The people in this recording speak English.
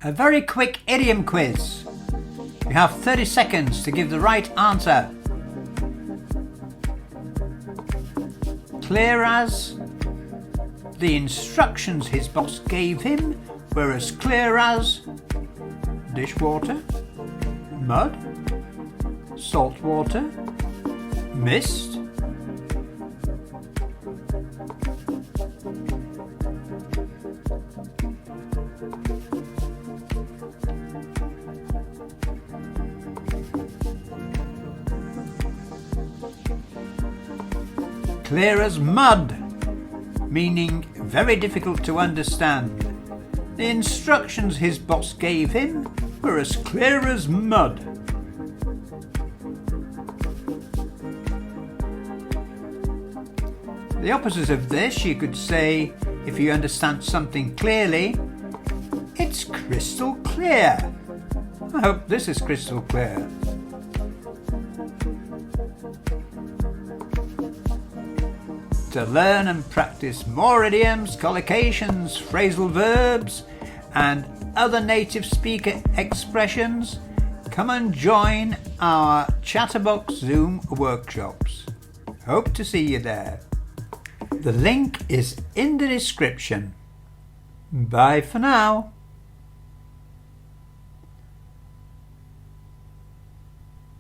A very quick idiom quiz. You have 30 seconds to give the right answer. Clear as. The instructions his boss gave him were as clear as dishwater, mud, salt water, mist. Clear as mud, meaning very difficult to understand. The instructions his boss gave him were as clear as mud. The opposite of this, you could say, if you understand something clearly, it's crystal clear. I hope this is crystal clear. To learn and practice more idioms, collocations, phrasal verbs, and other native speaker expressions, come and join our Chatterbox Zoom workshops. Hope to see you there. The link is in the description. Bye for now.